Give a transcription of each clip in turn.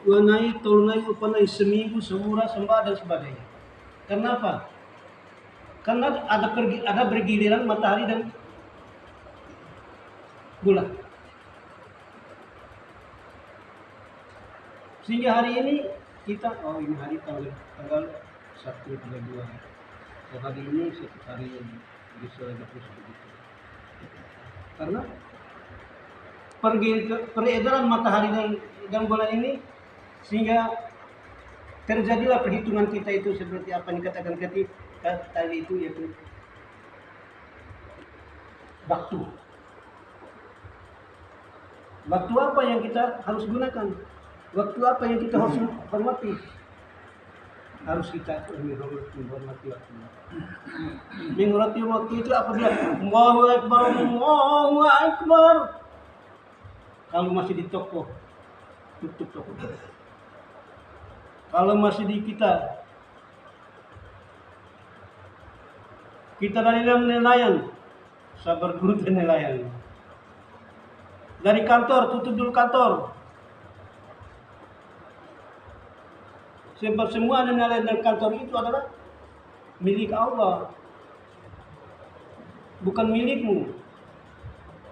wanai, tolunai, upanai, seminggu, sebulan, sembah dan sebagainya. Kenapa? Karena ada bergiliran matahari dan bulan. Sehingga hari ini kita, ini hari tanggal 1/32. Hari ini setiap hari bisa terus begitu. Karena peredaran matahari dan bulan ini, sehingga terjadilah perhitungan kita itu seperti apa yang dikatakan tadi itu, yaitu waktu. Waktu apa yang kita harus gunakan? Waktu apa yang kita harus hormati? Harus kita menghormati waktu. Menghormati waktu itu apabila Allahu Akbar, Allahu Akbar. Kalau masih di toko, tutup toko. Kalau masih di kita dari dalam nelayan, sabar guru dan nelayan. Dari kantor, tutup dulu kantor. Sebab semua nelayan dan kantor itu adalah milik Allah, bukan milikmu.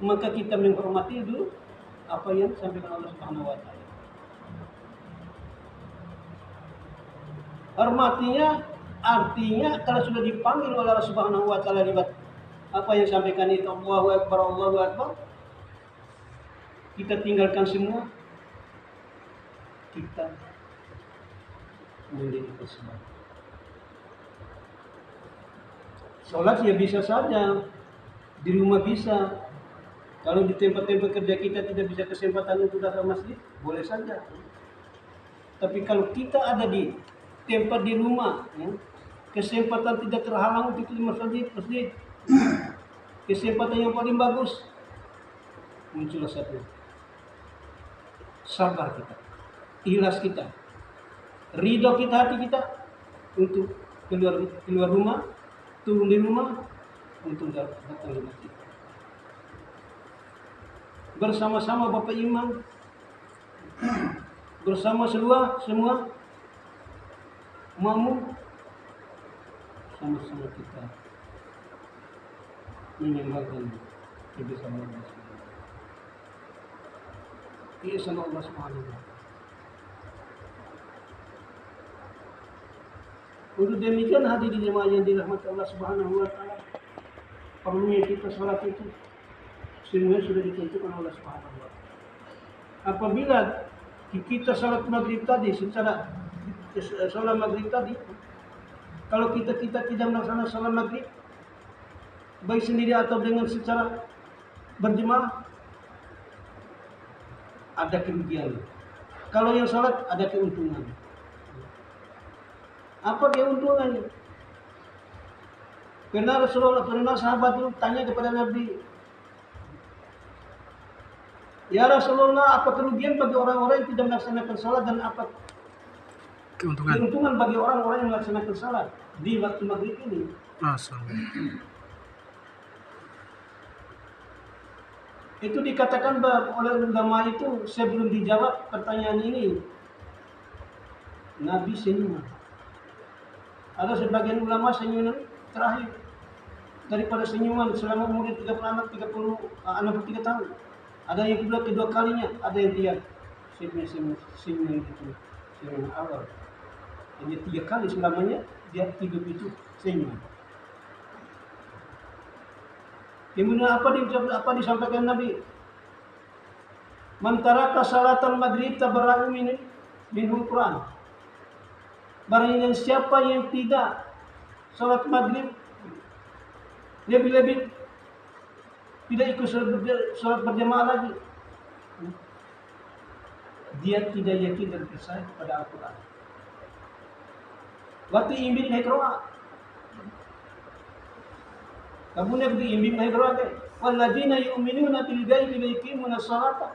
Maka kita menghormati dulu apa yang disampaikan Allah Subhanahu wa taala. Hormatinya artinya kalau sudah dipanggil oleh Allah Subhanahu wa taala lewat apa yang disampaikan itu, Allahu Akbar, Allahu Akbar, kita tinggalkan semua, kita menjadi sebab. Sholat ya bisa saja, di rumah bisa. Kalau di tempat-tempat kerja kita tidak bisa kesempatan untuk datang masjid, boleh saja. Tapi kalau kita ada di tempat di rumah, ya, kesempatan tidak terhalang untuk di masjid, kesempatan yang paling bagus, muncullah satu, sabar kita, ikhlas kita, ridho kita, hati kita untuk keluar rumah, turun di rumah untuk datang di masjid. Bersama-sama Bapak Imam, bersama semua makmum, sama-sama kita menyembahkan kebesaran Allah. Iya sama Allah Subhanahu wa taala. Untuk demikian hadirin jemaah yang dirahmati Allah Subhanahu wa taala, perlunya kita salat itu semua sudah ditentukan oleh Allah Subhanahu wa taala. Apabila kita salat maghrib tadi, secara salat maghrib tadi, kalau kita tidak melaksanakan salat maghrib baik sendiri atau dengan secara berjemaah, ada kerugian. Kalau yang salat ada keuntungan. Apa keuntungannya? Pernah sahabat itu tanya kepada Nabi, ya Rasulullah, apa kerugian bagi orang-orang yang tidak melaksanakan salat dan apa keuntungan bagi orang-orang yang melaksanakan salat di waktu maghrib ini? Itu dikatakan oleh ulama itu, sebelum dijawab pertanyaan ini, Nabi senyum. Ada sebagian ulama senyuman terakhir daripada senyuman selama umur 63 tahun. Ada yang kedua kalinya, ada yang dia senyum itu, senyum awal. Jadi 3 kali selamanya dia hidup itu senyum. Kemudian apa disampaikan Nabi? Man taraka salatal maghrib tabarra'u minhul Quran. Barang yang siapa yang tidak salat maghrib, lebih-lebih tidak ikut salat berjamaah lagi, dia tidak yakin dan percaya kepada Al-Quran. Waktu imbit hekroa, kamu nak di imbit hekroa ke? Walladzina yu'minuna bil ghaibi wa yuqimuna sholata.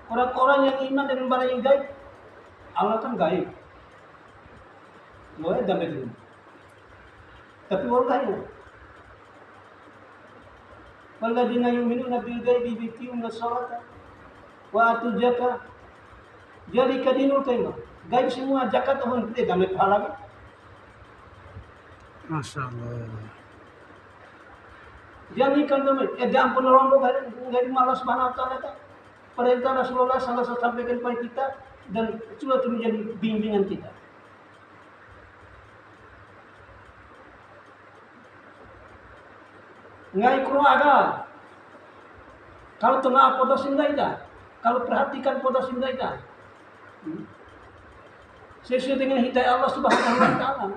Orang-orang yang iman dengan barang yang gaib, Allah kan gaib, boleh damai dulu. Tapi orang gaib. Walladzina yu'minuna bil ghaibi wa yuqimuna sholata wa atu zakata Jadi kadinul kaima. Gaib semua zakat orang kita gamai pahala. Masya Allah. Jadi kan teman, jangan pernah rombong dari Allah Subhanahu Wa Taala. Perintah Rasulullah SAW sampaikan kepada kita dan sudah itu menjadi bimbingan kita. Ngai keluarga. Kalau tengah podos indah, kalau perhatikan podos indah, sesuai dengan hidayah Allah Subhanahu Wa Taala,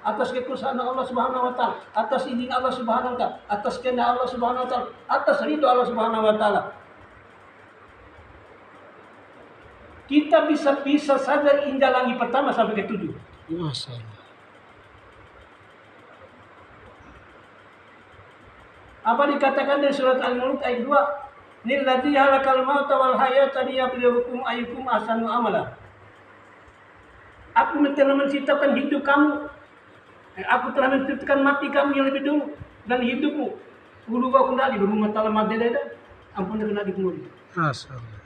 atas kekuasaan Allah Subhanahu Wa Taala, atas izin Allah Subhanahu Wa Taala, atas kehendak Allah Subhanahu Wa Taala, atas ridho Allah Subhanahu Wa Taala. Kita bisa saja injak langit pertama sampai ke 7. Masya Allah. Apa dikatakan dari surat Al-Mulk ayat 2? Lilladzi halakal mauta wal hayata liyabluwakum ayyukum ahsanu amala. Aku telah menciptakan hidup kamu. Aku telah menciptakan mati kamu yang lebih dulu dan hidupmu. Ulu kau kena di rumah taala madeda. Ampun kena di kumuri. Masya Allah.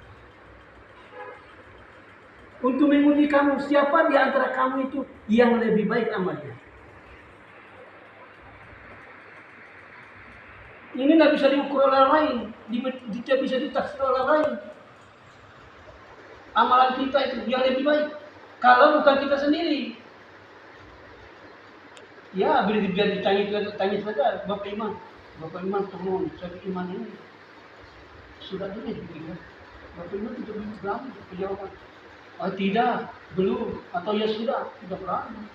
Untuk menguji kamu, siapa di antara kamu itu yang lebih baik amalnya? Ini tidak bisa diukur oleh orang lain, tidak bisa ditafsir oleh orang lain. Amalan kita itu yang lebih baik. Kalau bukan kita sendiri, ya biar ditanya saja, Bapak Imam, tolong saya iman ini sudah jelas begitu. Bapak Imam tidak berani jawaban. Oh, tidak, belum, atau ya sudah, tidak berani.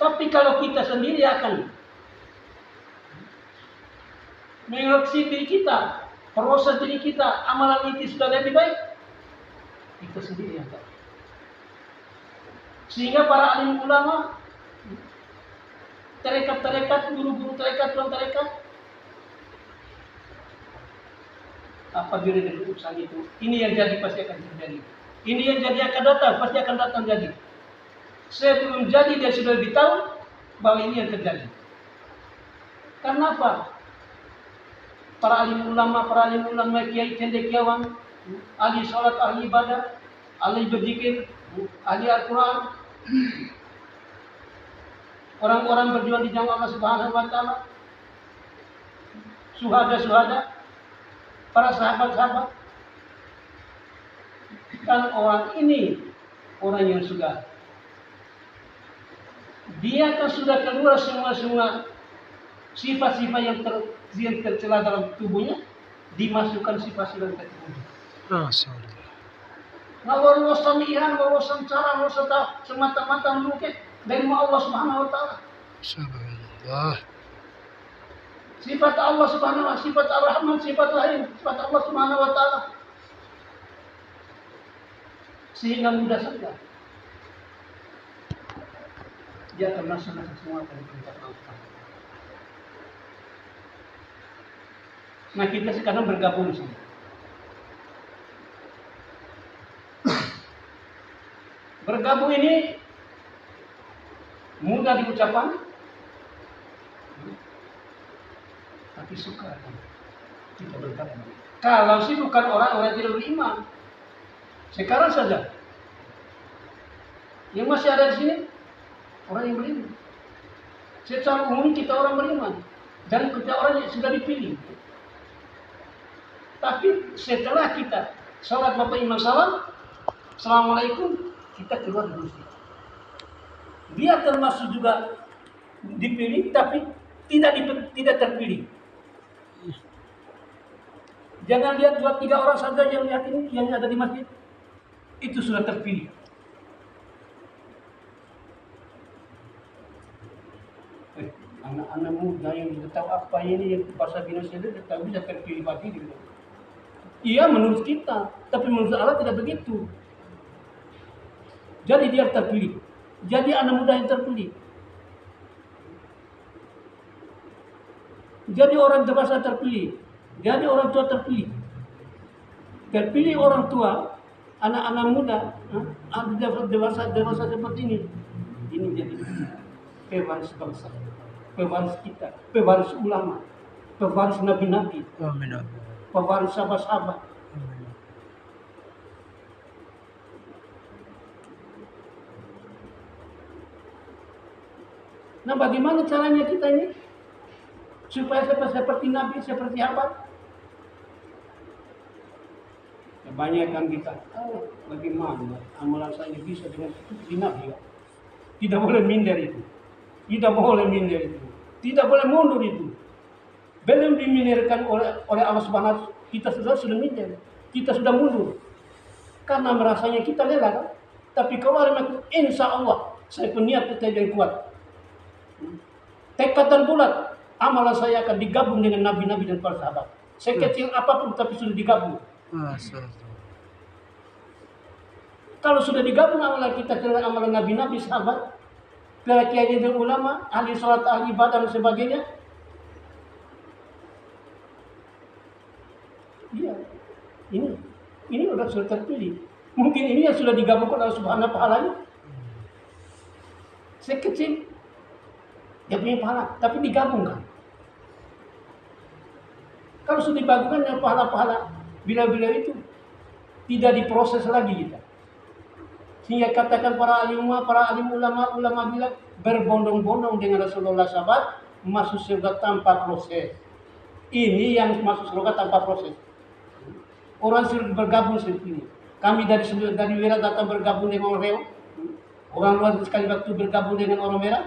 Tapi kalau kita sendiri akan mengoreksi diri kita, proses diri kita, amalan itu sudah lebih baik, kita sendiri yang tahu. Sehingga para alim ulama, tarekat-tarekat, guru-guru tarekat, tuan tarekat, apabila dari urusan itu, ini yang jadi pasti akan terjadi. Ini yang jadi akan datang, pasti akan datang jadi. Sebelum jadi dia sudah lebih tahu bahwa ini yang terjadi. Kenapa? Para alim ulama, kiai cendekiawan, ahli sholat, ahli ibadah, ahli berzikir, ahli Al-Quran, orang-orang berjuang di jalan Allah Subhanahu Wa Taala, suhada, para sahabat-sahabat, kan orang ini orang yang sudah dia kan sudah keluar semua sifat-sifat yang tercela dalam tubuhnya, dimasukkan sifat-sifat ke tubuhnya. Masya Allah. Ngawawasan ihan, ngawawasan cara, ngawawasan semata-mata mungkin dari Allah Subhanahu Wa Taala. Subhanallah. Sifat Allah Subhanahu Wa Taala, sifat Ar-Rahman, sifat lain, sifat Allah Subhanahu Wa Taala. Sehingga mudah saja dia akan melaksanakan semua dari perintah Allah. Nah, kita sekarang bergabung di sini. Bergabung ini mudah diucapkan, tapi suka kita bergabung. Kalau sih bukan orang-orang tidak beriman, sekarang saja yang masih ada di sini orang yang beriman. Secara umum kita orang beriman dan kita orang yang sudah dipilih. Tapi setelah kita sholat Bapak Imam salam, Assalamualaikum, kita keluar dari masjid. Dia termasuk juga dipilih, tapi tidak terpilih. Jangan lihat 2-3 orang saja yang lihat ini, yang ada di masjid, itu sudah terpilih. Anak-anak muda yang tidak tahu apa ini yang bahasa Indonesia itu tidak bisa terpilih lagi. Iya menurut kita, tapi menurut Allah tidak begitu. Jadi dia terpilih. Jadi anak muda yang terpilih. Jadi orang dewasa terpilih. Jadi orang tua terpilih. Terpilih orang tua, anak-anak muda, dewasa seperti ini. Ini jadi pewaris bangsa, pewaris kita, pewaris ulama, pewaris nabi-nabi, pewaris sahabat-sahabat. Nah, bagaimana caranya kita ini supaya seperti Nabi, seperti sahabat? Kebanyakan kita, bagaimana amalan saya bisa dengan seperti Nabi? Ya? Tidak boleh minder itu. Tidak boleh minder itu. Tidak boleh mundur itu. Belum diminirkan oleh Allah Subhanahu, kita sudah minder. Kita sudah mundur. Karena merasanya kita lelah kan? Tapi kalau orang itu, insya Allah saya punya niat yang kuat. Tekad dan bulat, amalan saya akan digabung dengan nabi-nabi dan para sahabat. Sekecil apapun tapi sudah digabung. Masya Allah. Kalau sudah digabung amalan kita dengan amalan nabi-nabi sahabat, para kiai dan ulama, ahli sholat, ahli ibadah dan sebagainya, iya, ini sudah terpilih. Mungkin ini yang sudah digabungkan oleh Subhanahu pahalanya. Sekecil dia punya pahala, tapi digabungkan. Kalau sudah digabungkan dengan pahala-pahala bila-bila itu tidak diproses lagi kita. Sehingga katakan para alim ulama bilang berbondong-bondong dengan Rasulullah sahabat masuk surga tanpa proses. Ini yang masuk surga tanpa proses. Orang sudah bergabung seperti ini. Kami dari Wira datang bergabung dengan orang Reo. Orang luar sekali waktu bergabung dengan orang Merah.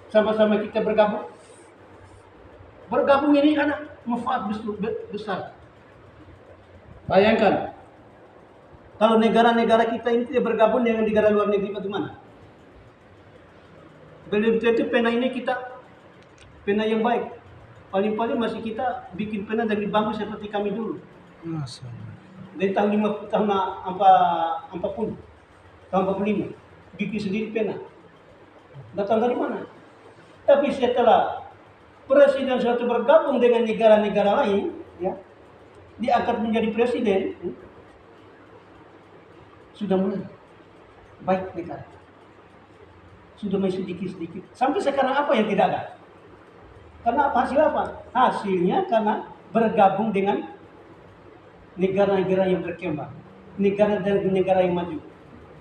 Sama-sama kita bergabung. Bergabung ini ada manfaat besar. Bayangkan, kalau negara-negara kita ini tidak bergabung dengan negara luar negeri bagaimana? Belum tentu pena ini kita pena yang baik. Paling-paling masih kita bikin pena dari bambu seperti kami dulu. Masya Allah. Dari tahun 50 tahun 40 tahun 45 bikin sendiri pena. Datang dari mana? Tapi setelah presiden suatu bergabung dengan negara-negara lain, ya, diangkat menjadi presiden, sudah mulai baik negara. Sudah mulai sedikit-sedikit. Sampai sekarang apa yang tidak ada? Karena apa? Hasil apa? Hasilnya karena bergabung dengan negara-negara yang berkembang, negara yang maju.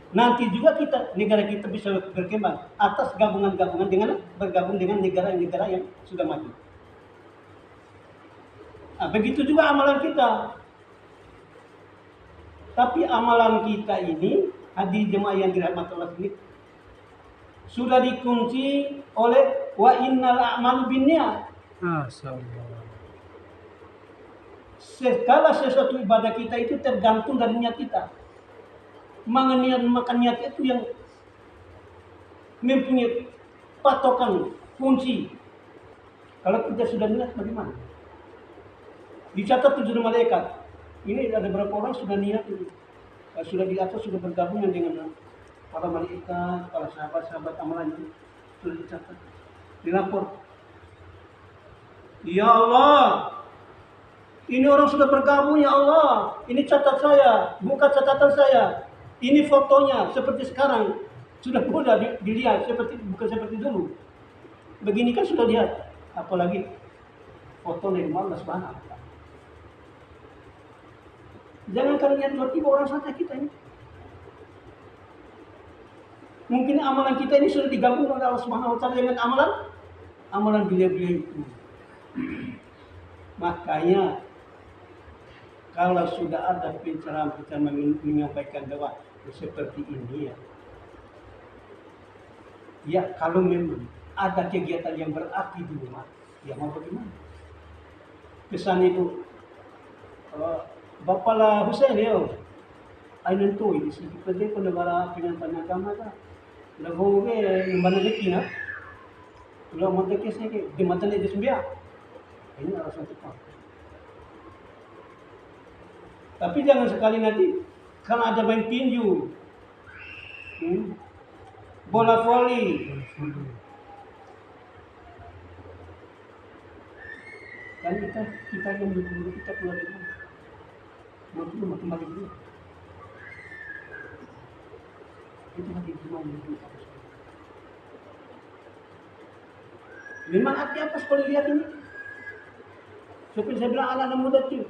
Nanti juga negara kita bisa berkembang atas gabungan-gabungan dengan bergabung dengan negara-negara yang sudah maju. Nah, begitu juga amalan kita. Tapi amalan kita ini, hadirin jemaah yang dirahmati Allah ini, sudah dikunci oleh wa innal a'malu binniyat. Masya Allah. Segala sesuatu ibadah kita itu tergantung dari niat kita. Maka niat itu yang mempunyai patokan kunci. Kalau kita sudah niat bagaimana? Dicatat 7 malaikat. Ini ada berapa orang sudah niat ini? Sudah di atas, sudah bergabung dengan para malaikat, para sahabat-sahabat amalannya. Sudah dicatat, dilapor. Ya Allah, ini orang sudah bergabung ya Allah. Ini catat saya, buka catatan saya. Ini fotonya seperti sekarang. Sudah mudah dilihat bukan seperti dulu. Begini kan sudah lihat. Apalagi foto dari Allah Subhanahu wa Ta'ala. Jangan kalian tiba-tiba orang saja kita ini. Mungkin amalan kita ini sudah digabung oleh Allah Subhanahu wa Ta'ala dengan amalan beliau-beliau itu. Makanya kalau sudah ada pencerahan-pencerahan menyampaikan doa seperti ini ya kalau memang ada kegiatan yang berarti di rumah, ya mau bagaimana? Pesan itu, Bapak lah Hussein ya, ay nantoy di sini pwede ko nabara pinagpanagama ka. Lagu ke mana lagi na? Kalau mau dekesnya ke di mata ni desmbia. Ini alasan tepat. Tapi jangan sekali nanti kalau ada main tinju, bola voli, kan kita yang dulu kita keluar dari rumah, mau kembali dulu. Itu lagi cuma dulu. Memang hati apa sekolah lihat ini? Seperti saya bilang anak-anak muda itu